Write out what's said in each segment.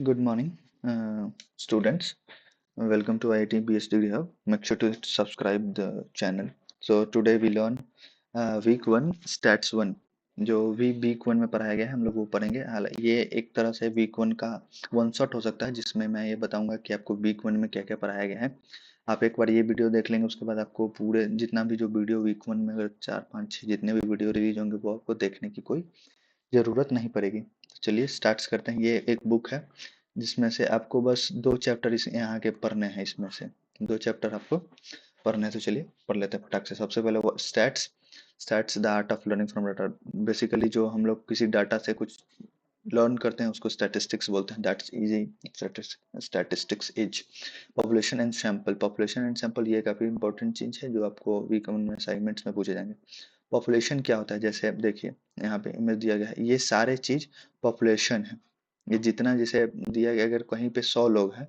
Good morning, students. Welcome to IIT BS Degree Hub. Make sure to subscribe the channel. So today we learn week one stats one जो भी week one में पढ़ाया गया है हम लोग वो पढ़ेंगे। हालांकि ये एक तरह से वीक वन का वन शॉट हो सकता है जिसमें मैं ये बताऊंगा कि आपको वीक वन में क्या क्या पढ़ाया गया है। आप एक बार ये वीडियो देख लेंगे उसके बाद आपको पूरे जितना भी जो वीडियो वीक वन में अगर 4 5 6 जितने भी वीडियो रिलीज होंगे वो आपको देखने की कोई ज़रूरत नहीं पड़ेगी। तो चलिए स्टार्ट करते हैं। ये एक बुक है जिसमें से आपको बस 2 चैप्टर इस यहाँ के पढ़ने हैं। इसमें से 2 चैप्टर आपको पढ़ने हैं, तो चलिए पढ़ लेते हैं फटाक से। सबसे पहले वो stats stats the art of learning from data. Basically जो हम लोग किसी डाटा से कुछ लर्न करते हैं उसको स्टैटिस्टिक्स बोलते हैं। That's easy. Statistics is population and sample. Population and sample ये काफ़ी इंपॉर्टेंट चीज़ है जो आपको वीक वन में असाइनमेंट्स में पूछे जाएंगे। पॉपुलेशन क्या होता है, जैसे आप देखिए यहाँ पे इमेज दिया गया है, ये सारे चीज पॉपुलेशन है। ये जितना जैसे दिया गया, अगर कहीं पे 100 लोग हैं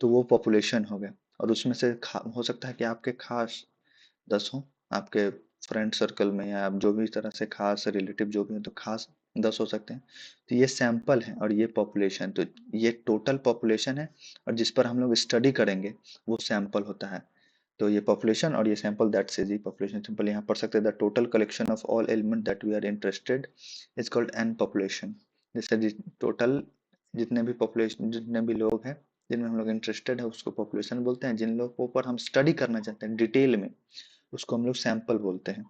तो वो पॉपुलेशन हो गया। और उसमें से हो सकता है कि आपके खास 10 हो, आपके फ्रेंड सर्कल में, या आप जो भी तरह से खास रिलेटिव जो भी हो तो खास 10 हो सकते हैं। तो ये सैंपल है और ये पॉपुलेशन, तो ये टोटल पॉपुलेशन है और जिस पर हम लोग स्टडी करेंगे वो सैंपल होता है। तो ये पॉपुलेशन और ये sample, that's easy. Population simple यहाँ पढ़ सकते हैं, the total collection of all element that we are interested is called an population. जैसे टोटल जितने भी पॉपुलेशन, जितने भी लोग हैं जिनमें हम लोग इंटरेस्टेड है उसको पॉपुलेशन बोलते हैं। जिन लोगों पर हम स्टडी करना चाहते हैं डिटेल में उसको हम लोग सैंपल बोलते हैं।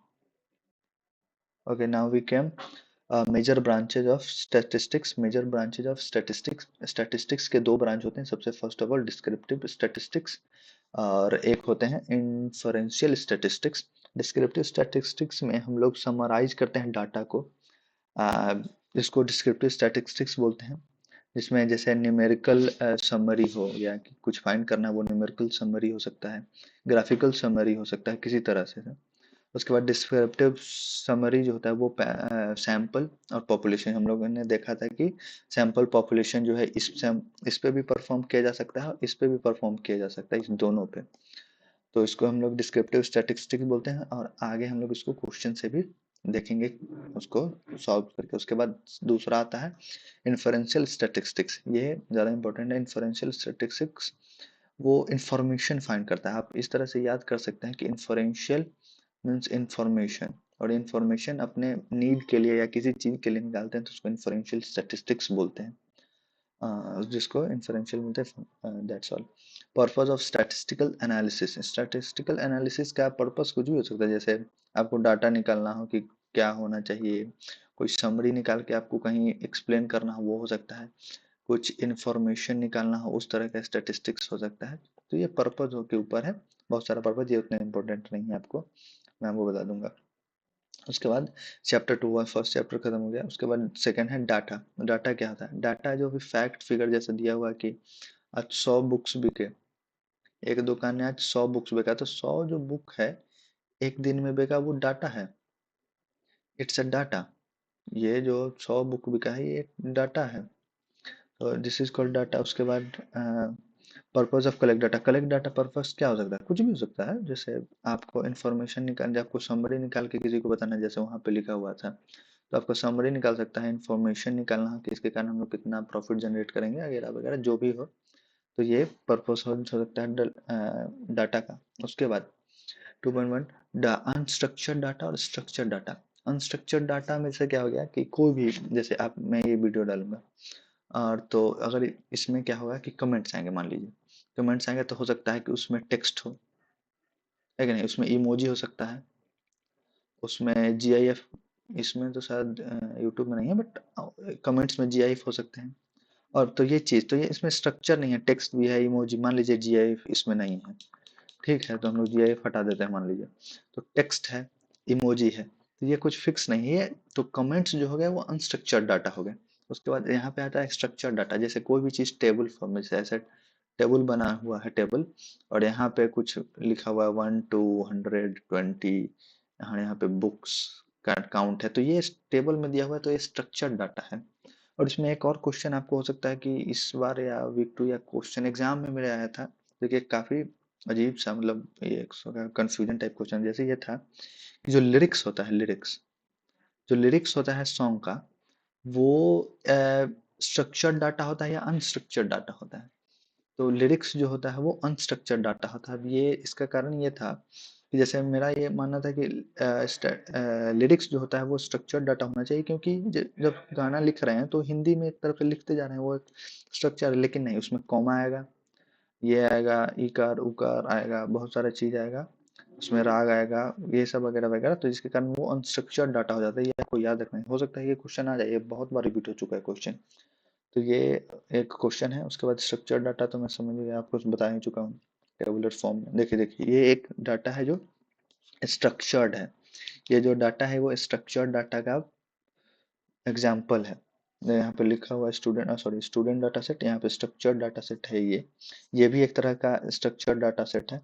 Okay, now we came major branches of statistics. Major branches of statistics, statistics के दो ब्रांच होते हैं। सबसे first of all descriptive statistics और एक होते हैं इन्फरेंशियल स्टैटिस्टिक्स। डिस्क्रिप्टिव स्टैटिस्टिक्स में हम लोग समराइज करते हैं डाटा को, आ, इसको डिस्क्रिप्टिव स्टैटिस्टिक्स बोलते हैं। जिसमें जैसे न्यूमेरिकल समरी हो या कि कुछ फाइंड करना है, वो न्यूमेरिकल समरी हो सकता है, ग्राफिकल समरी हो सकता है किसी तरह से। उसके बाद डिस्क्रिप्टिव समरी जो होता है वो सैंपल और पॉपुलेशन। हम लोगों ने देखा था कि सैंपल पॉपुलेशन जो है इस पे भी परफॉर्म किया जा सकता है और इस पे भी परफॉर्म किया जा सकता है, इस दोनों पे। तो इसको हम लोग डिस्क्रिप्टिव स्टैटिस्टिक्स बोलते हैं और आगे हम लोग इसको क्वेश्चन से भी देखेंगे, उसको सॉल्व करके। उसके बाद दूसरा आता है इन्फरेंशियल स्टैटिस्टिक्स। ये ज़्यादा इंपॉर्टेंट है। इन्फरेंशियल स्टैटिस्टिक्स वो इंफॉर्मेशन फाइंड करता है। आप इस तरह से याद कर सकते हैं कि इन्फरेंशियल मीन्स इंफॉर्मेशन, और इंफॉर्मेशन अपने नीड के लिए या किसी चीज़ के लिए निकालते हैं तो उसको इन्फरेंशियल स्टैटिस्टिक्स बोलते हैं। जिसको इन्फरेंशियल बोलते हैं। That's all. Purpose of statistical analysis. Statistical analysis का पर्पस कुछ भी हो सकता है। जैसे आपको डाटा निकालना हो कि क्या होना चाहिए, कोई समरी निकाल के आपको कहीं एक्सप्लेन करना हो वो हो सकता है, कुछ इन्फॉर्मेशन निकालना हो उस तरह का स्टैटिस्टिक्स हो सकता है। तो ये पर्पस के ऊपर है, बहुत सारा पर्पस, ये उतना इम्पोर्टेंट नहीं है आपको, मैं आपको बता दूंगा। उसके बाद चैप्टर 2 हुआ, फर्स्ट चैप्टर खत्म हो गया। उसके बाद सेकंड है डाटा। डाटा क्या होता है? डाटा जो भी फैक्ट फिगर जैसे दिया हुआ कि आज 100 बुक्स बिके, एक दुकान ने आज 100 बुक्स बेचा, तो 100 जो बुक है एक दिन में बेचा वो डाटा है, इट्स अ डाटा। ये जो 100 बुक बिका है ये डाटा है, तो दिस इज कॉल्ड डाटा। उसके बाद purpose of collect data. Collect data purpose क्या हो सकता है? कुछ भी हो सकता है। जैसे आपको इन्फॉर्मेशन निकाल, आपको समरी निकाल के किसी को बताना है, जैसे वहाँ पे लिखा हुआ था, तो आपको समरी निकाल सकता है। इन्फॉर्मेशन निकालना है कि इसके कारण हम लोग कितना प्रॉफिट जनरेट करेंगे वगैरह वगैरह जो भी हो, तो ये पर्पस हो सकता है डाटा का। उसके बाद 2.1 अनस्ट्रक्चर्ड डाटा और स्ट्रक्चर्ड डाटा। अनस्ट्रक्चर्ड डाटा में से क्या हो गया कि कोई भी, जैसे आप, मैं ये वीडियो डालूंगा और तो अगर इसमें क्या होगा कि कमेंट्स आएंगे, मान लीजिए कमेंट्स आएंगे, तो हो सकता है कि उसमें टेक्स्ट हो, है कि नहीं, उसमें इमोजी हो सकता है, उसमें जीआईएफ, इसमें तो शायद यूट्यूब में नहीं है बट कमेंट्स में जीआईएफ हो सकते हैं। और तो ये चीज़, तो ये इसमें स्ट्रक्चर नहीं है, टेक्स्ट भी है, इमोजी, मान लीजिए जीआईएफ इसमें नहीं है, ठीक है, तो हम लोग जीआईएफ हटा देते हैं मान लीजिए। तो टेक्स्ट है, इमोजी है, तो ये कुछ फिक्स नहीं है। तो कमेंट्स जो हो गए वो अनस्ट्रक्चर्ड डाटा हो गए। उसके बाद यहाँ पे आता है स्ट्रक्चर्ड डाटा। जैसे कोई भी चीज़ टेबल फॉर्म में, जैसे ऐसे टेबल बना हुआ है टेबल, और यहाँ पे कुछ लिखा हुआ है 1 to 120, यहाँ पे बुक्स का काउंट है, तो ये टेबल में दिया हुआ है, तो ये स्ट्रक्चर्ड डाटा है। और इसमें एक और क्वेश्चन आपको हो सकता है कि इस बार या वीक 2 या क्वेश्चन एग्जाम में मेरे आया था, देखिए काफी अजीब सा, मतलब ये कंफ्यूजन टाइप क्वेश्चन। जैसे ये था कि जो लिरिक्स होता है, लिरिक्स, जो लिरिक्स होता है सॉन्ग का, वो स्ट्रक्चर्ड डाटा होता है या अनस्ट्रक्चर्ड डाटा होता है। तो लिरिक्स जो होता है वो अनस्ट्रक्चर्ड डाटा होता है। अब ये इसका कारण ये था कि जैसे मेरा ये मानना था कि लिरिक्स जो होता है वो स्ट्रक्चर्ड डाटा होना चाहिए, क्योंकि जब गाना लिख रहे हैं तो हिंदी में एक तरफ से लिखते जा रहे हैं, वो एक स्ट्रक्चर, लेकिन नहीं, उसमें कॉमा आएगा, ये आएगा, इकार उकार आएगा, बहुत सारा चीज आएगा, उसमें राग आएगा, ये सब वगैरह वगैरह, तो जिसके कारण वो अनस्ट्रक्चर्ड डाटा हो जाता है। ये आपको याद रखना है, हो सकता है ये क्वेश्चन आ जाए, ये बहुत बार रिपीट हो चुका है क्वेश्चन। तो ये एक क्वेश्चन है। उसके बाद स्ट्रक्चर्ड डाटा तो मैं समझ गया, आपको बता ही चुका हूँ टेबुलर फॉर्म में। देखिए देखिए, ये एक डाटा है जो स्ट्रक्चर्ड है। ये जो डाटा है वो स्ट्रक्चर्ड डाटा का एग्जाम्पल है। यहाँ पे लिखा हुआ student, sorry, student data set, यहाँ पे स्ट्रक्चर्ड डाटा सेट है ये भी एक तरह का स्ट्रक्चर्ड डाटा सेट है।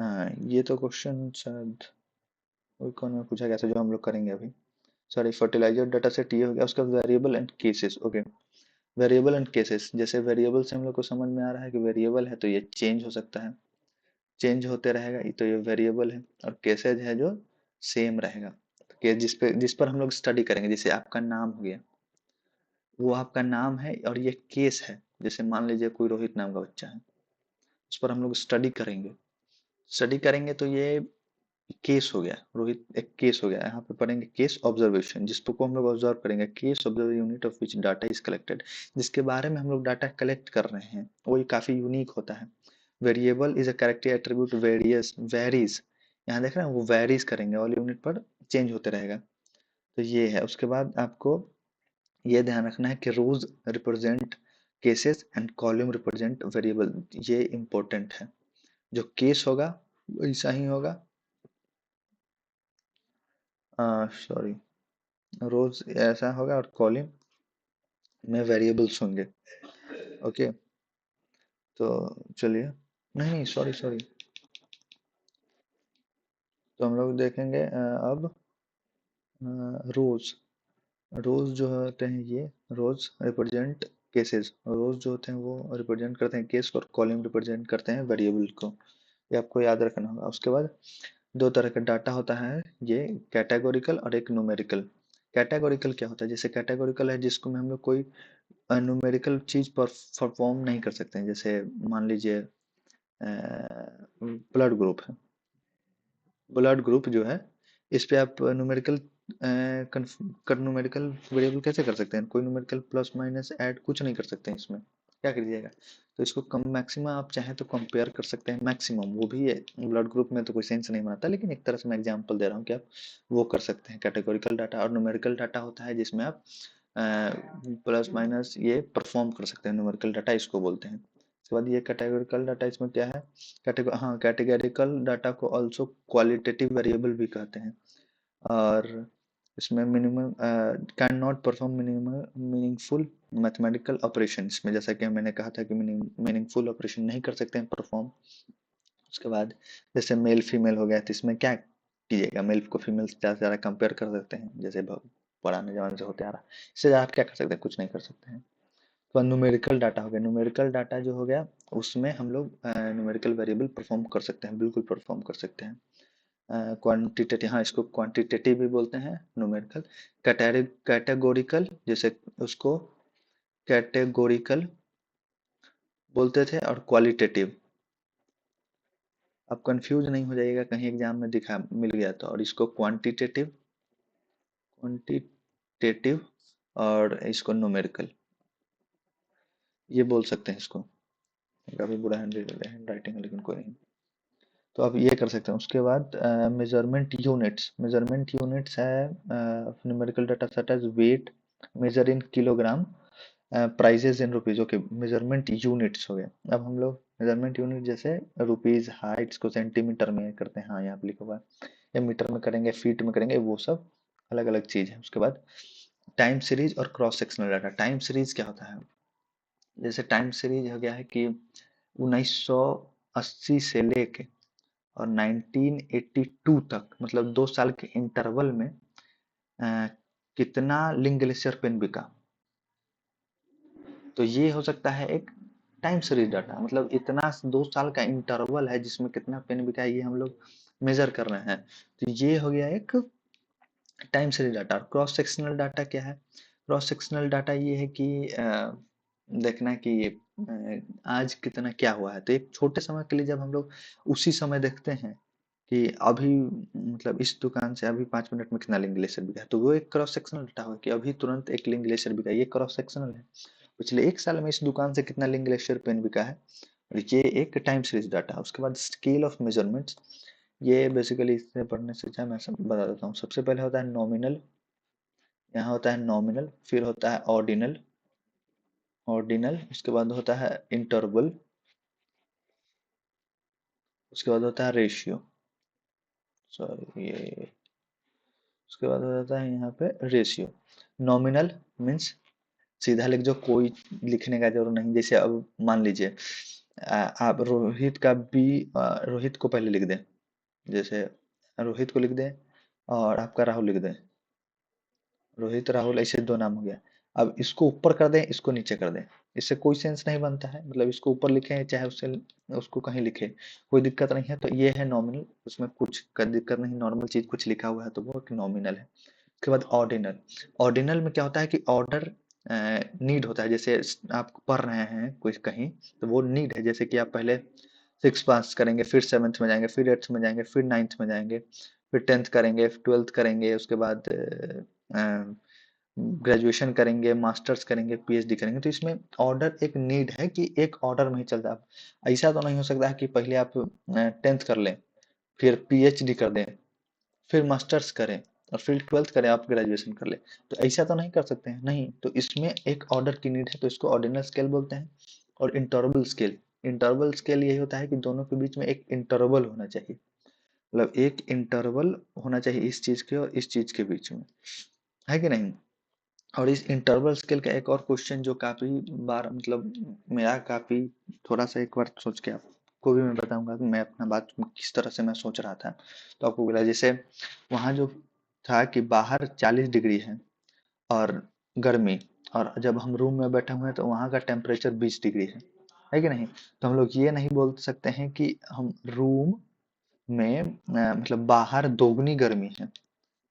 हाँ, ये तो क्वेश्चन शायद कोई कौन में पूछा गया था जो हम लोग करेंगे अभी। सॉरी, फर्टिलाइजर डाटा सेट ये हो गया। उसका variable and cases, okay. Variable and cases, जैसे वेरिएबल से हम लोग को समझ में आ रहा है कि वेरिएबल है तो ये चेंज हो सकता है, चेंज होते रहेगा, ये तो ये वेरिएबल है। और केसेज है जो सेम रहेगा, कि जिस पर हम लोग स्टडी करेंगे। जैसे आपका नाम हो गया, वो आपका नाम है, और ये केस है। जैसे मान लीजिए कोई रोहित नाम का बच्चा है, उस पर हम लोग स्टडी करेंगे तो ये केस हो गया। रोहित एक केस हो गया। यहाँ पे पढ़ेंगे केस ऑब्जर्वेशन, जिसको को हम लोग ऑब्जर्व करेंगे। Case observe unit of which data is collected, जिसके बारे में हम लोग डाटा कलेक्ट कर रहे हैं वो काफी यूनिक होता है। Variable is a character attribute various varies, यहाँ देख रहे हैं वो वेरीज करेंगे, ऑल यूनिट पर चेंज होते रहेगा। तो ये है। उसके बाद आपको ये ध्यान रखना है कि rows represent cases and column represent variable, ये इंपॉर्टेंट है। जो केस होगा वैसा ही होगा, सॉरी, रोज ऐसा होगा और कॉलम में वेरिएबल्स होंगे। ओके, तो चलिए, नहीं नहीं, सॉरी सॉरी, तो हम लोग देखेंगे अब रोज। रोज जो होते हैं ये रोज रिप्रेजेंट केसेस, रोज जो होते हैं वो रिप्रेजेंट करते हैं केस, और कॉलम रिप्रेजेंट करते हैं वेरिएबल को। ये आपको याद रखना होगा। उसके बाद दो तरह का डाटा होता है, ये कैटेगोरिकल और एक न्यूमेरिकल। कैटेगोरिकल क्या होता है? जैसे कैटेगोरिकल है जिसको में हम लोग कोई न्यूमेरिकल चीज परफॉर्म नहीं कर सकते हैं। जैसे मान लीजिए ब्लड ग्रुप है, ब्लड ग्रुप जो है, इस पे आप न्यूमेरिकल न्यूमेरिकल वेरिएबल कैसे कर सकते हैं? कोई न्यूमेरिकल प्लस माइनस ऐड कुछ नहीं कर सकते हैं इसमें, क्या करिएगा? तो इसको कम मैक्सिमम आप चाहें तो कंपेयर कर सकते हैं, मैक्सिमम वो भी है। ब्लड ग्रुप में तो कोई सेंस नहीं बनाता, लेकिन एक तरह से मैं एग्जांपल दे रहा हूँ कि आप वो कर सकते हैं। कैटेगोरिकल डाटा और न्यूमेरिकल डाटा होता है जिसमें आप प्लस माइनस ये परफॉर्म कर सकते हैं, न्यूमेरिकल डाटा इसको बोलते हैं। उसके बाद ये कैटेगोरिकल डाटा, इसमें क्या है? कैटेगोरिकल डाटा को ऑल्सो क्वालिटेटिव वेरिएबल भी कहते हैं। और इसमें minimum can not perform minimum meaningful mathematical operation, इसमें जैसा कि मैंने कहा था कि मीनिंगफुल ऑपरेशन नहीं कर सकते हैं परफॉर्म। उसके बाद जैसे मेल फीमेल हो गया, तो इसमें क्या कीजिएगा? मेल को फीमेल से ज़्यादा से ज़्यादा कंपेयर कर सकते हैं, जैसे पुराने जमाने से होते आ रहा है। इससे ज़्यादा आप क्या कर सकते हैं? कुछ नहीं कर सकते हैं। तो न्यूमेरिकल डाटा हो गया। न्यूमेरिकल डाटा जो हो गया उसमें हम लोग न्यूमेरिकल वेरिएबल परफॉर्म कर सकते हैं, बिल्कुल परफॉर्म कर सकते हैं। क्वांटिटेटिव, हाँ, इसको क्वांटिटेटिव भी बोलते हैं न्यूमेरिकल। कैटेगोरिकल, जैसे उसको कैटेगोरिकल बोलते थे, और क्वालिटेटिव। आप कंफ्यूज नहीं हो जाइएगा कहीं एग्जाम में दिखा मिल गया तो। और इसको क्वांटिटेटिव और इसको न्यूमेरिकल, ये बोल सकते हैं इसको। काफी बुरा हैंड राइटिंग है, लेकिन कोई नहीं। तो आप ये कर सकते हैं। उसके बाद मेजरमेंट यूनिट्स है numerical data set as weight, measure in kilogram, prices in rupees. Okay, measurement units हो गए। अब हम लोग मेजरमेंट यूनिट जैसे रुपीज, हाइट्स को सेंटीमीटर में करते हैं, हाँ यहाँ पे लिखा हुआ है, या मीटर में करेंगे, फीट में करेंगे, वो सब अलग अलग चीज है। उसके बाद टाइम सीरीज और cross sectional data. Time series क्या होता है? जैसे टाइम सीरीज हो गया है कि 1980 से लेके और 1982 तक, मतलब 2 साल के इंटरवल में अ, कितना लिंक ग्लेशियर पेन बिका। तो ये हो सकता है एक टाइम सीरीज डाटा, मतलब इतना 2 साल का इंटरवल है जिसमें कितना पेन बिका है, ये हम लोग मेजर कर रहे हैं। तो ये हो गया एक time series data. Cross sectional data क्या है? क्रॉस सेक्शनल डाटा ये है कि देखना कि आज कितना क्या हुआ है, तो एक छोटे समय के लिए जब हम लोग उसी समय देखते हैं कि अभी मतलब इस दुकान से अभी 5 मिनट में कितना लिंक ग्लेशियर बिका है, तो वो एक क्रॉस सेक्शनल डाटा हुआ कि अभी तुरंत एक लिंक ग्लेशियर बिका, ये क्रॉस सेक्शनल है। पिछले 1 साल में इस दुकान से कितना लिंक ग्लेशियर पेन बिका है, और ये एक टाइम सीरीज डाटा है। उसके बाद स्केल ऑफ मेजरमेंट्स, ये बेसिकली इससे पढ़ने से अच्छा मैं सब बता देता हूँ। सबसे पहले होता है नॉमिनल, यहाँ होता है नॉमिनल, फिर होता है ऑर्डिनल, ऑर्डिनल उसके बाद होता है इंटरवल, उसके बाद होता है रेशियो, सॉरी ये, उसके बाद हो जाता है यहाँ पे रेशियो। नॉमिनल मीन्स सीधा लिख जो, कोई लिखने का जरूरत नहीं। जैसे अब मान लीजिए आप रोहित का बी, रोहित को पहले लिख दें, जैसे रोहित को लिख दें और आपका राहुल लिख दें, रोहित राहुल ऐसे दो नाम हो गया। अब इसको ऊपर कर दें, इसको नीचे कर दें, इससे कोई सेंस नहीं बनता है। मतलब इसको ऊपर लिखें चाहे उससे उसको कहीं लिखे, कोई दिक्कत नहीं है। तो ये है नॉमिनल, उसमें कुछ दिक्कत नहीं, नॉर्मल चीज कुछ लिखा हुआ है तो वो एक नॉमिनल है। उसके बाद ऑर्डिनल, ऑर्डिनल में क्या होता है कि ऑर्डर नीड होता है। जैसे आप पढ़ रहे हैं कुछ कहीं, तो वो नीड है। जैसे कि आप पहले 6 पास करेंगे, फिर 7th में जाएंगे, फिर 8th में जाएंगे, फिर 9th में जाएंगे, फिर 10th करेंगे, 12th करेंगे, उसके बाद ग्रेजुएशन करेंगे, मास्टर्स करेंगे, पीएचडी करेंगे। तो इसमें ऑर्डर एक नीड है कि एक ऑर्डर में ही चलता है। ऐसा तो नहीं हो सकता है कि पहले आप 10th कर लें, फिर पीएचडी कर दें, फिर मास्टर्स करें और फिर 12th करें, आप ग्रेजुएशन कर ले। तो ऐसा तो नहीं कर सकते हैं, नहीं। तो इसमें एक ऑर्डर की नीड है, तो इसको ऑर्डिनल स्केल बोलते हैं। और इंटरवल स्केल, इंटरवल स्केल यही होता है कि दोनों के बीच में एक इंटरवल होना चाहिए। मतलब एक इंटरवल होना चाहिए इस चीज के और इस चीज के बीच में, है कि नहीं। और इस इंटरवल स्केल का एक और क्वेश्चन जो काफी बार मतलब मेरा काफी, थोड़ा सा एक बार सोच के आपको भी मैं बताऊंगा कि मैं अपना बात किस तरह से मैं सोच रहा था। तो आपको बोला जैसे वहां जो था कि बाहर 40 डिग्री है और गर्मी, और जब हम रूम में बैठे हुए हैं तो वहां का टेम्परेचर 20 डिग्री है कि नहीं। तो हम लोग ये नहीं बोल सकते हैं कि हम रूम में मतलब बाहर दोगुनी गर्मी है,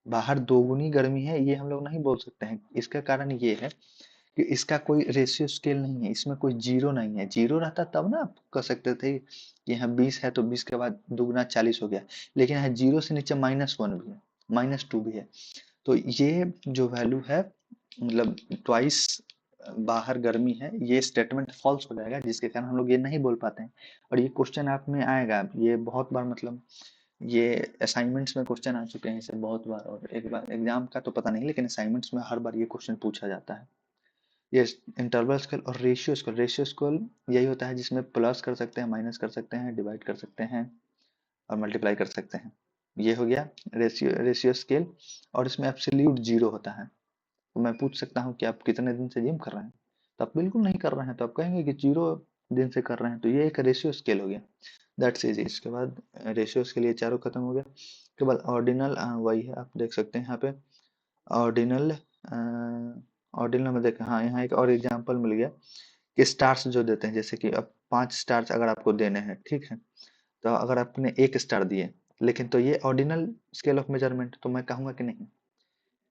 बाहर दोगुनी गर्मी है, ये हम लोग नहीं बोल सकते हैं। इसका कारण ये है कि इसका कोई रेशियो स्केल नहीं है, इसमें कोई जीरो नहीं है। जीरो रहता तब ना आप कह सकते थे कि यहाँ 20 है तो 20 के बाद दुगना 40 हो गया। लेकिन यहाँ जीरो से नीचे -1 भी है, -2 भी है। तो ये जो वैल्यू है मतलब ट्वाइस बाहर गर्मी है, ये स्टेटमेंट फॉल्स हो जाएगा, जिसके कारण हम लोग ये नहीं बोल पाते हैं। और ये क्वेश्चन आप में आएगा, ये बहुत बार मतलब ये असाइनमेंट्स में क्वेश्चन आ चुके हैं इसे बहुत बार। और एक बार एग्जाम का तो पता नहीं, लेकिन असाइनमेंट्स में हर बार ये क्वेश्चन पूछा जाता है। ये इंटरवल स्केल और रेशियो स्केल, रेशियो स्केल यही होता है जिसमें प्लस कर सकते हैं, माइनस कर सकते हैं, डिवाइड कर सकते हैं और मल्टीप्लाई कर सकते हैं। ये हो गया रेशियो स्केल। और इसमें एब्सोल्यूट जीरो होता है। तो मैं पूछ सकता हूँ कि आप कितने दिन से जिम कर रहे हैं, तो आप बिल्कुल नहीं कर रहे हैं, तो आप कहेंगे कि 0 दिन से कर रहे हैं। तो ये एक रेशियो स्केल हो गया, दैट्स इजी। इसके बाद रेशियो स्केल ये चारों खत्म हो गया। उसके बाद ऑर्डिनल, वही है, आप देख सकते हैं यहाँ पे ऑर्डिनल। ऑर्डिनल में देखें, हाँ यहाँ एक और एग्जांपल मिल गया कि स्टार्स जो देते हैं, जैसे कि अब 5 स्टार्स अगर आपको देने हैं, ठीक है। तो अगर आपने 1 स्टार दिए, लेकिन तो ये ऑर्डिनल स्केल ऑफ मेजरमेंट, तो मैं कहूंगा कि नहीं,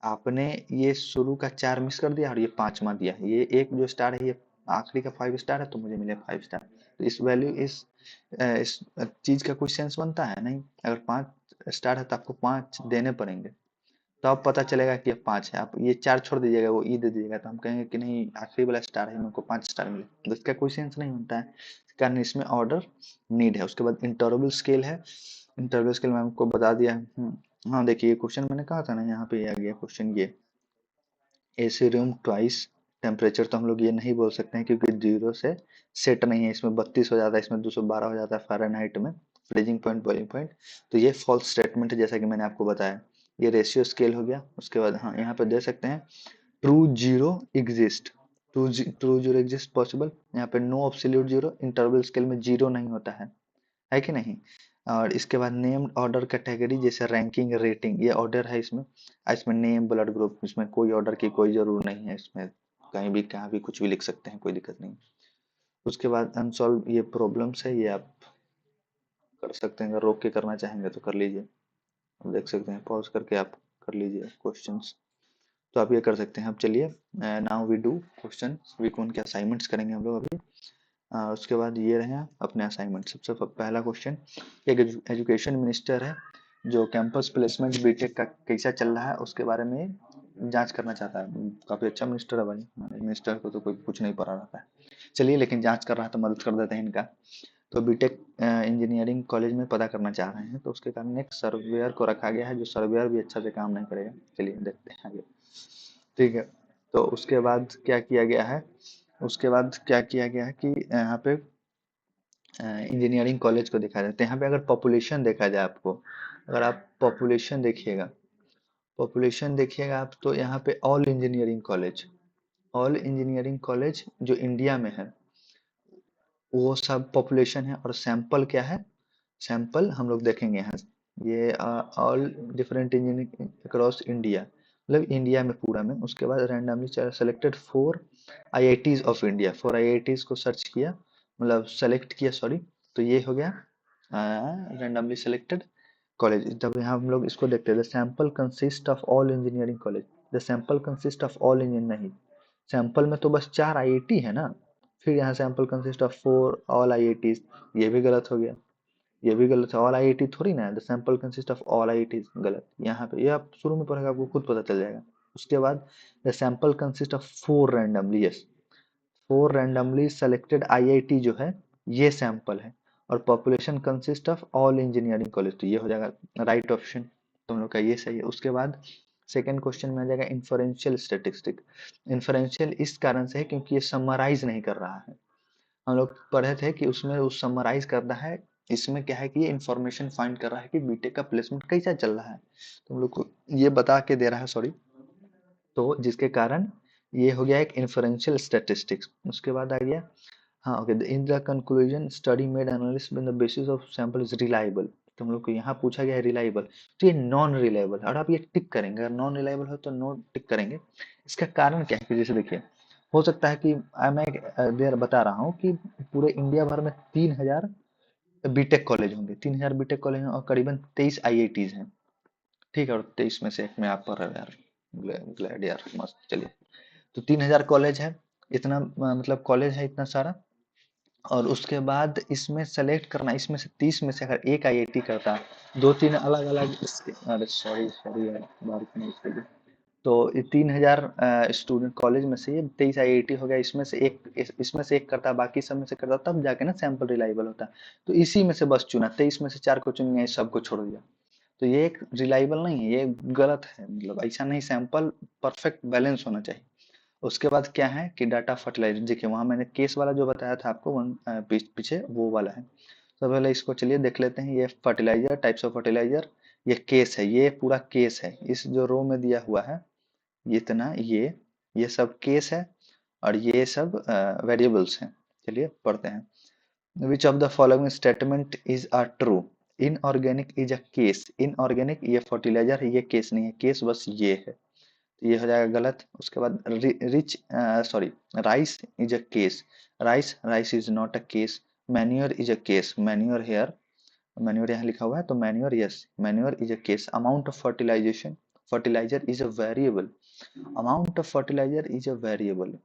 आपने ये शुरू का 4 मिस कर दिया और ये 5वां दिया, ये एक जो स्टार है ये आखिरी का 5 स्टार है, तो मुझे मिले 5 स्टार। तो इस वैल्यू इस चीज का कोई सेंस बनता है नहीं। अगर 5 स्टार है तो आपको 5 देने पड़ेंगे, तो अब पता चलेगा कि ये 5 है। आप ये 4 छोड़ दीजिएगा, वो ई दे दीजिएगा, तो हम कहेंगे कि नहीं आखिरी वाला स्टार है, हमको 5 स्टार मिले। तो इसका कोई सेंस नहीं बनता है, इस कारण इसमें ऑर्डर नीड है। उसके बाद इंटरवल स्केल है, इंटरवल स्केल में हमको बता दिया है। हाँ देखिए, क्वेश्चन मैंने कहा था ना, यहाँ पे आ गया क्वेश्चन ये, एसी रूम ट्वाइस टेम्परेचर। तो हम लोग ये नहीं बोल सकते हैं क्योंकि 0 से सेट नहीं है, इसमें 32 हो जाता है, इसमें 212 हो जाता है फ़ारेनहाइट में, फ्रीजिंग पॉइंट बॉइलिंग पॉइंट। तो ये फॉल्स स्टेटमेंट है, जैसा कि मैंने आपको बताया। ये रेशियो स्केल हो गया। उसके बाद हाँ यहाँ पे दे सकते हैं true zero exist, true zero exist possible. यहाँ पे no absolute zero, interval scale में जीरो नहीं होता है कि नहीं। और इसके बाद नेम्ड ऑर्डर कैटेगरी, जैसे रैंकिंग रेटिंग, ये ऑर्डर है इसमें। इसमें नेम ब्लड ग्रुप, इसमें कोई ऑर्डर की कोई जरूर नहीं है, इसमें कहीं भी कहाँ भी कुछ भी लिख सकते हैं, कोई दिक्कत नहीं। उसके बाद अनसॉल्व ये प्रॉब्लम्स है, ये आप कर सकते हैं, अगर रोक के करना चाहेंगे तो कर लीजिए। आप देख सकते हैं, पॉज करके आप कर लीजिए क्वेश्चंस। तो आप ये कर सकते हैं। अब चलिए now we do question week 1 के असाइनमेंट्स करेंगे हम लोग अभी। उसके बाद ये रहे अपने असाइनमेंट। सबसे पहला क्वेश्चन, एक एजुकेशन मिनिस्टर है जो कैंपस प्लेसमेंट बीटेक का कैसा चल रहा है उसके बारे में जांच करना चाहता है। काफी अच्छा मिनिस्टर है भाई, मिनिस्टर को तो कोई कुछ नहीं पता रहता है। चलिए, लेकिन जांच कर रहा है तो मदद कर देते हैं इनका। तो बीटेक इंजीनियरिंग कॉलेज में पता करना चाह रहे हैं, तो उसके कारण एक सर्वेयर को रखा गया है, जो सर्वेयर भी अच्छा से काम नहीं करेगा। चलिए देखते हैं आगे। ठीक है, तो उसके बाद क्या किया गया है, उसके बाद क्या किया गया है कि यहाँ पे इंजीनियरिंग कॉलेज को देखा जाता है। यहाँ पे अगर पॉपुलेशन देखा जाए आपको, अगर आप पॉपुलेशन देखिएगा आप, तो यहाँ पे ऑल इंजीनियरिंग कॉलेज जो इंडिया में है वो सब पॉपुलेशन है। और सैंपल क्या है, सैंपल हम लोग देखेंगे यहाँ से। ये all different engineering across India, मतलब इंडिया में पूरा में। उसके बाद randomly selected four IITs of India, four IITs को सर्च किया, मतलब सेलेक्ट किया, सॉरी। तो ये हो गया रैंडमली सेलेक्टेड कॉलेज। तब यहाँ हम लोग इसको देखते हैं, the sample consist of all engineering college. The sample consist of all engineering नहीं, सैंपल में तो बस 4 आईआईटी है ना। फिर यहाँ sample consist of 4 all IITs, ये भी गलत हो गया। ये भी गलत है, ऑल आईआईटी थोड़ी ना है, the sample consist of all IITs गलत। यहाँ पे ये आप शुरू में पढ़ेगा आपको खुद पता चल जाएगा। उसके बाद the sample consist of 4 randomly, yes, 4 randomly selected IIT जो है ये सैंपल है। और population consist of all engineering college, तो ये हो जाएगा राइट ऑप्शन। तुम लोग का ये सही है। उसके बाद सेकेंड क्वेश्चन में आ जाएगा इन्फरेंशियल स्टेटिस्टिक। इन्फरेंशियल इस कारण से है क्योंकि ये समराइज नहीं कर रहा है। हम लोग पढ़े थे कि उसमें उस समराइज करना है, इसमें क्या है कि ये इंफॉर्मेशन फाइंड कर रहा है कि बीटेक का प्लेसमेंट कैसा चल रहा है, तो हम लोग को ये बता के दे रहा है, सॉरी। तो जिसके कारण ये हो गया एक इन्फरेंशियल स्टैटिस्टिक्स। उसके बाद आ गया, हाँ okay, in the conclusion study made analysis on the basis of sample is reliable. तो हम लोग को यहाँ पूछा गया है रिलायबल, तो ये नॉन रिलायबल, और आप ये टिक करेंगे। अगर नॉन रिलायबल हो तो नो टिक करेंगे। इसका कारण क्या है कि जैसे देखिए, हो सकता है कि मैं देर बता रहा हूँ कि पूरे इंडिया भर में 3000 बीटेक कॉलेज होंगे, 3000 बीटेक कॉलेज हैं, और करीबन 23 आईआईटीज हैं। ठीक है, और 23 में से एक में आप पढ़ रहे हो यार, ग्लैड यार, मस्त। चलिए, तो 3000 कॉलेज है, इतना मतलब कॉलेज है इतना सारा। और उसके बाद इसमें सेलेक्ट करना, इसमें से 30 में से अगर एक आईआईटी करता, दो तीन अलग अलग, अरे सॉरी सॉरी यार, बारिश नहीं इसके लिए। तो ये 3000 स्टूडेंट कॉलेज में से ये 23 आईआईटी हो गया, इसमें से एक इसमें से एक करता, बाकी सब में से करता, तब जाके ना सैंपल रिलायबल होता। तो इसी में से बस चुना, 23 में से 4 को चुन लिया, सबको छोड़ दिया। तो ये एक रिलायबल नहीं है, ये गलत है। मतलब ऐसा नहीं, सैंपल परफेक्ट बैलेंस होना चाहिए। उसके बाद क्या है कि डाटा फर्टिलाइजर, देखिए वहां मैंने केस वाला जो बताया था आपको पीछे वो वाला है। तो पहले इसको चलिए देख लेते हैं। ये फर्टिलाइजर, टाइप्स ऑफ फर्टिलाइजर, ये केस है, ये पूरा केस है। इस जो रो में दिया हुआ है इतना, ये सब केस है, और ये सब वेरिएबल्स हैं। चलिए पढ़ते हैं। Which of the following statement is a true, inorganic is a case. Inorganic ये फर्टिलाइजर है, ये केस नहीं है, केस बस ये है, तो ये हो जाएगा गलत। उसके बाद rich, sorry, rice is a case, rice is not a case. Manure is a case, manure here, manure यहाँ लिखा हुआ है, तो manure, yes, manure is a case. Amount of fertilisation, fertiliser is a variable, amount of fertiliser is a variable.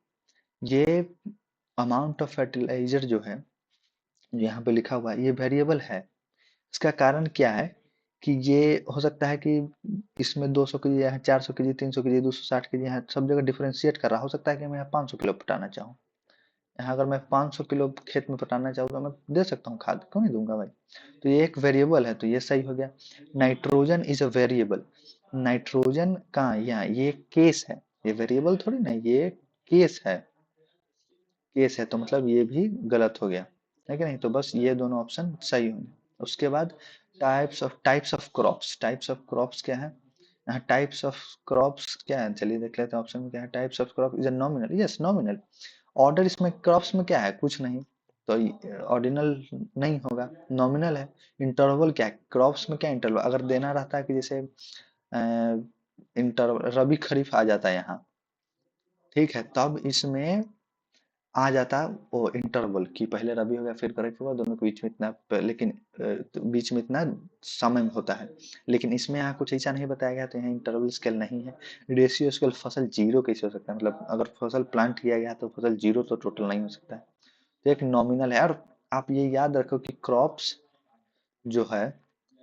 ये amount of fertiliser जो है, जो यहाँ पे लिखा हुआ है, ये वेरिएबल है। इसका कारण क्या है कि ये हो सकता है कि इसमें 200 केजी है, 400 केजी, 300 केजी, 260 केजी है, सब जगह डिफरेंशिएट कर रहा। हो सकता है कि मैं यहाँ 500 किलो पटाना चाहूँ। यहाँ अगर मैं 500 किलो खेत में पटाना चाहूँ तो मैं दे सकता हूँ खाद, क्यों नहीं दूंगा भाई। तो ये एक वेरिएबल है, तो ये सही हो गया। Nitrogen is a variable, nitrogen कहाँ, यहाँ, ये केस है, ये वेरिएबल थोड़ी ना, ये केस है, केस है, तो मतलब ये भी गलत हो गया, है कि नहीं। तो बस ये दोनों ऑप्शन सही होंगे। उसके बाद types of crops, types of crops क्या है, यहाँ टाइप्स ऑफ क्रॉप्स क्या है, चलिए देख लेते हैं ऑप्शन में क्या है। Types of crop is a nominal, yes nominal. Order इसमें क्रॉप्स में क्या है, कुछ नहीं, तो ऑर्डिनल नहीं होगा, नॉमिनल है। इंटरवल क्या है, क्रॉप्स में क्या इंटरवल, अगर देना रहता है कि जैसे इंटरवल रबी खरीफ आ जाता है यहाँ, ठीक है, तब इसमें आ जाता वो इंटरवल कि पहले रबी हो गया फिर खरीफ हुआ, दोनों के बीच में इतना लेकिन तो बीच में इतना समय होता है। लेकिन इसमें यहाँ कुछ ऐसा नहीं बताया गया, तो यहाँ इंटरवल स्केल नहीं है। रेशियो स्केल फसल जीरो कैसे हो सकता है, मतलब अगर फसल प्लांट किया गया तो फसल जीरो तो टोटल नहीं हो सकता है। तो एक नॉमिनल है। और आप ये याद रखो कि क्रॉप्स जो है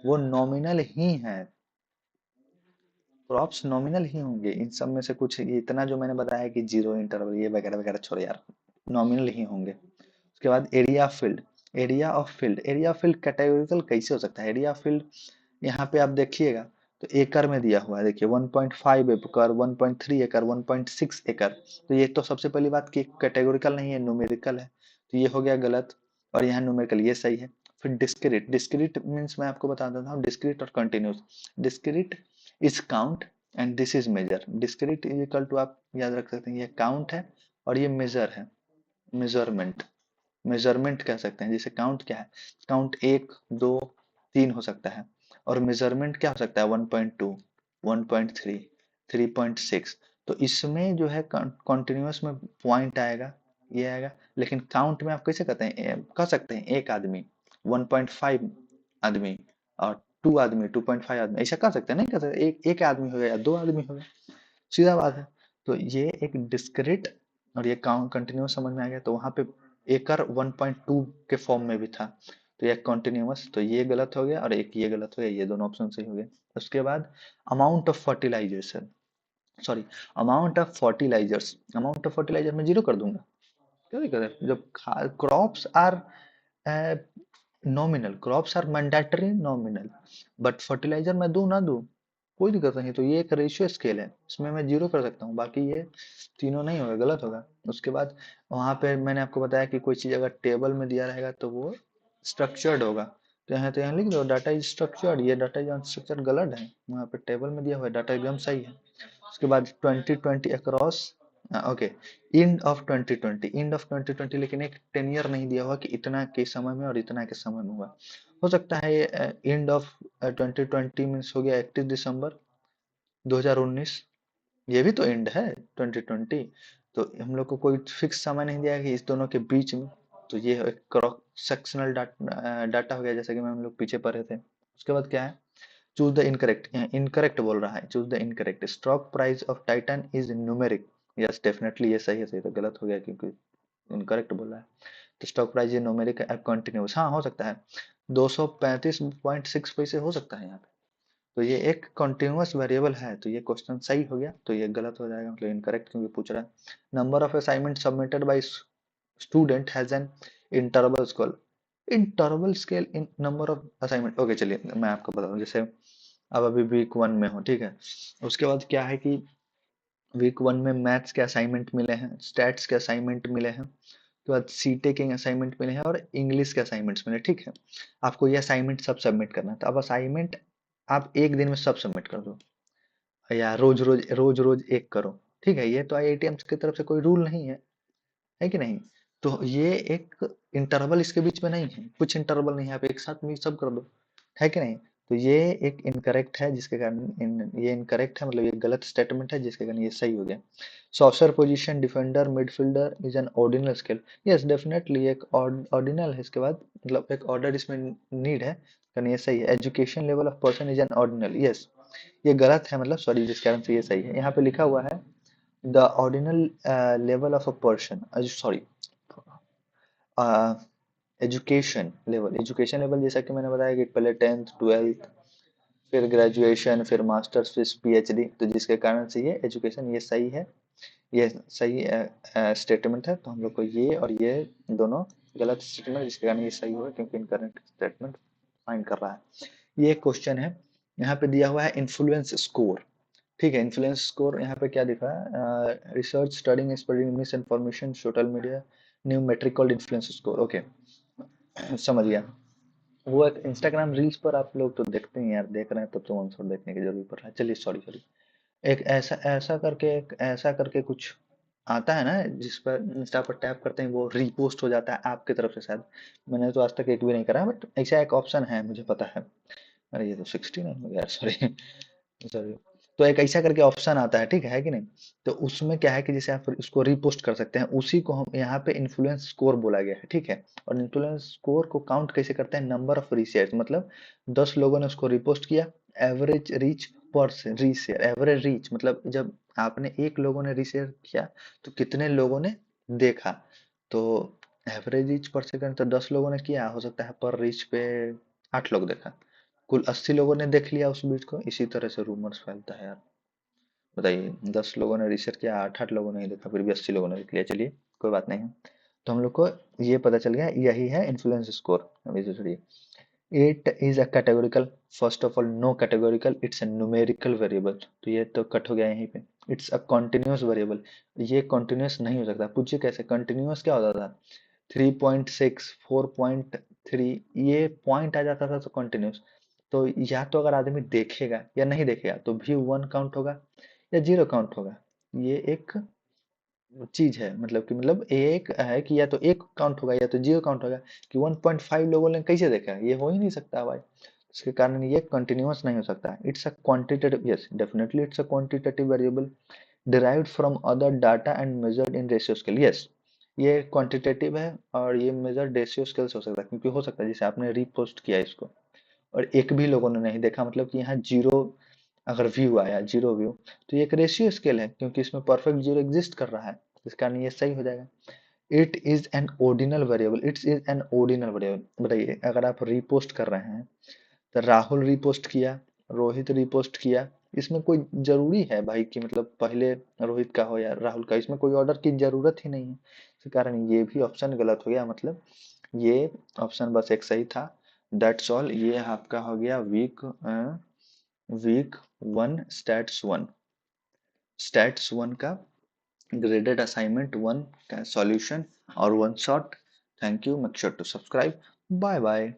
वो नॉमिनल ही है, क्रॉप्स नॉमिनल ही होंगे। इन सब में से कुछ ये इतना जो मैंने बताया कि जीरो इंटरवल ये वगैरह वगैरह छोड़ो यार, नॉमिनल ही होंगे। उसके बाद area of field, area of field categorical कैसे हो सकता है? एरिया ऑफ फील्ड यहाँ पे आप देखिएगा तो एकड़ में दिया हुआ है, देखिए 1.5 एकड़, 1.3 एकड़, 1.6 एकड़। तो ये तो सबसे पहली बात कि कैटेगोरिकल नहीं है, न्यूमेरिकल है, तो ये हो गया गलत। और यहाँ न्यूमेरिकल ये सही है। फिर डिस्क्रीट, डिस्क्रीट मीन्स मैं आपको बता देता हूँ डिस्क्रीट और continuous. Discrete is count and this is measure. Discrete is equal to, आप याद रख सकते हैं, ये काउंट है और ये मेजर है, मेजरमेंट। मेजरमेंट कह सकते हैं, जैसे काउंट क्या है, काउंट एक दो तीन हो सकता है, और मेजरमेंट क्या हो सकता है, 1.2, 1.3, 3.6। तो इसमें जो है कॉन्टिन्यूस में पॉइंट आएगा, ये आएगा। लेकिन काउंट में आप कैसे कहते हैं, कह सकते हैं एक आदमी, 1.5 आदमी, और 2 आदमी, 2.5 आदमी, ऐसा कह सकते हैं? नहीं कह सकते, एक आदमी हो गया या 2 आदमी हो गया, सीधा बात है। तो ये एक डिस्क्रीट और ये काउंट कंटिन्यूस समझ में आ गया। तो वहां पे एकड़ 1.2 के फॉर्म में भी था, तो ये कंटिन्यूस, तो ये गलत हो गया और एक ये गलत हो गया, ये दोनों ऑप्शन सही हो गए। उसके बाद amount of fertilisation, sorry, amount of fertiliser में जीरो कर दूंगा, क्यों नहीं करें? जब crops are nominal, crops are mandatory nominal, but fertiliser मैं दूं ना दूं कोई दिक्कत नहीं। तो ये एक रेशियो स्केल है, इसमें मैं जीरो कर सकता हूँ, बाकी ये तीनों नहीं होगा, गलत होगा। उसके बाद वहां पे मैंने आपको बताया कि कोई चीज अगर टेबल में दिया रहेगा तो वो स्ट्रक्चर्ड होगा। तो यहाँ लिख दो डाटा इज स्ट्रक्चर्ड, ये डाटा इज अनस्ट्रक्चर्ड गलत है, वहाँ पे टेबल में दिया हुआ है, डाटा एकदम सही है। उसके बाद 2020 अक्रॉस, ओके, इंड ऑफ 2020, लेकिन एक टेनियर नहीं दिया हुआ कि इतना के समय में और इतना के समय में हुआ। हो सकता है ये एंड ऑफ 2020 मीन्स हो गया 31 दिसंबर 2019, ये भी तो एंड है 2020। तो हम लोग को कोई फिक्स समय नहीं दिया कि इस दोनों के बीच में, तो ये एक क्रॉस सेक्शनल डाटा हो गया, जैसा कि मैं हम लोग पीछे पढ़े थे। उसके बाद क्या है, चूज द इनकरेक्ट, इनकरेक्ट बोल रहा है, choose the incorrect, stock price of Titan is numeric. Yes definitely ये सही है, सही तो गलत हो गया क्योंकि इनकरेक्ट बोल रहा है। तो stock price is numeric continuous, हाँ हो सकता है, 235.6 पैसे हो सकता है यहाँ पे। तो ये एक कंटिन्यूअस वेरिएबल है, तो ये क्वेश्चन सही हो गया, तो ये गलत हो जाएगा, मतलब इनकरेक्ट क्योंकि पूछ रहा है। Number of assignment submitted by student has an interval scale, interval scale in number of assignment. Okay चलिए मैं आपको बता दूं, जैसे अब अभी वीक 1 में हो, ठीक है, उसके बाद क्या है कि वीक 1 में मैथ्स के असाइनमेंट मिले हैं, स्टैट्स के असाइनमेंट मिले हैं, उसके बाद सीटे के असाइनमेंट मिले हैं और इंग्लिश के असाइनमेंट्स मिले, ठीक है। आपको ये असाइनमेंट सब सबमिट करना है, तो अब असाइनमेंट आप एक दिन में सब सबमिट कर दो, या रोज रोज एक करो, ठीक है। ये तो आईआईटीएम्स की तरफ से कोई रूल नहीं है कि नहीं? तो ये एक इंटरवल इसके बीच में नहीं है, कुछ इंटरवल नहीं है, आप एक साथ में सब कर दो, है कि नहीं? तो ये एक इनकरेक्ट है, जिसके कारण ये इनकरेक्ट है, मतलब ये गलत स्टेटमेंट है, जिसके कारण ये सही हो गया। Saucer position defender midfielder is an ordinal scale, yes definitely एक ऑर्डिनल है, इसके बाद मतलब एक ऑर्डर इसमें नीड है, कारण ये सही है। Education level of person is an ordinal, yes ये गलत है, मतलब सॉरी, जिस कारण से ये सही है। यहाँ पे लिखा हुआ है the ordinal level of a person, sorry, education level जैसा कि मैंने बताया कि पहले 10th 12th, फिर ग्रेजुएशन, फिर मास्टर्स, फिर पीएचडी, तो जिसके कारण से ये एजुकेशन ये सही है, ये सही स्टेटमेंट है। तो हम लोग को ये और ये दोनों गलत स्टेटमेंट, जिसके कारण ये सही हुआ क्योंकि इनकरेक्ट स्टेटमेंट फाइंड कर रहा है। ये क्वेश्चन है, यहाँ पे दिया हुआ है इन्फ्लुएंस स्कोर, ठीक है। इन्फ्लुएंस स्कोर यहाँ पे क्या दिखा है, research studying spreading misinformation social media new metric called influence score, okay समझ गया। वो एक इंस्टाग्राम रील्स पर आप लोग तो देखते हैं यार, देख रहे हैं तब तो आंसर देखने की जरूरत पड़ रहा है। चलिए सॉरी सॉरी, एक ऐसा करके कुछ आता है ना, जिस पर इंस्टा पर टैप करते हैं वो रीपोस्ट हो जाता है आपकी तरफ से, शायद मैंने तो आज तक एक भी नहीं करा, बट ऐसा एक ऑप्शन है मुझे पता है। अरे ये तो 16 नहीं हो गया, सॉरी सॉरी। तो एक ऐसा करके ऑप्शन आता है कि नहीं? तो उसमें क्या है कि जैसे आप उसको रीपोस्ट कर सकते हैं, उसी को हम यहाँ पे इन्फ्लुएंस स्कोर बोला गया है, ठीक है। और इन्फ्लुएंस स्कोर को काउंट कैसे करते हैं? नंबर ऑफ रीशेयर, मतलब 10 लोगों ने उसको रिपोस्ट किया, एवरेज रीच पर रीशेयर, एवरेज रीच मतलब जब आपने एक लोगों ने रीशेयर किया तो कितने लोगों ने देखा। तो एवरेज रीच पर सेकंड तो 10 लोगों ने किया, हो सकता है पर रीच पे 8 लोग देखा, कुल 80 लोगों ने देख लिया उस वीडियो को। इसी तरह से रूमर्स फैलता है यार। बताइए, 10 लोगों ने रिसर्च किया, 8-8 लोगों ने ही देखा, फिर भी 80 लोगों ने देख लिया। चलिए, कोई बात नहीं है। तो हम लोग को ये पता चल गया, यही है इन्फ्लुएंस स्कोर। अभी से छोड़िए। It is a categorical, first of all know categorical, it's a numerical variable. तो ये तो कट हो गया यहीं पे। इट्स अ कॉन्टिन्यूस वेरिएबल, ये कॉन्टिन्यूस नहीं हो सकता। पूछिए कैसे कंटिन्यूस क्या होता था? 3.6, 4.3, ये पॉइंट आ जाता था तो कंटिन्यूस। तो या तो अगर आदमी देखेगा या नहीं देखेगा तो भी 1 काउंट होगा या 0 काउंट होगा। ये एक चीज है, मतलब कि मतलब एक है कि या तो एक काउंट होगा या तो 0 काउंट होगा। कि 1.5 लोगों ने कैसे देखा? ये हो ही नहीं सकता भाई। इसके कारण ये कंटिन्यूअस नहीं हो सकता। It's a quantitative, yes definitely it's a quantitative variable derived from other data and measured in ratio scale, yes। ये क्वांटिटेटिव है और ये मेजर रेशियो स्केल से हो सकता है, क्योंकि हो सकता है जैसे आपने रीपोस्ट किया इसको और एक भी लोगों ने नहीं देखा, मतलब कि यहाँ जीरो अगर व्यू आया, जीरो व्यू, तो ये एक रेशियो स्केल है क्योंकि इसमें परफेक्ट जीरो एग्जिस्ट कर रहा है। इस कारण ये सही हो जाएगा। It is an ordinal variable, it's is an ordinal variable. बताइए, अगर आप रीपोस्ट कर रहे हैं तो राहुल रीपोस्ट किया, रोहित रीपोस्ट किया, इसमें कोई जरूरी है भाई कि मतलब पहले रोहित का हो या राहुल का? इसमें कोई ऑर्डर की जरूरत ही नहीं है। इस कारण ये भी ऑप्शन गलत हो गया, मतलब ये ऑप्शन बस एक सही था। That's all. ये आपका हो गया वीक वन स्टैट्स वन का ग्रेडेड असाइनमेंट वन का सॉल्यूशन और one shot. Thank you, make sure to subscribe. Bye bye.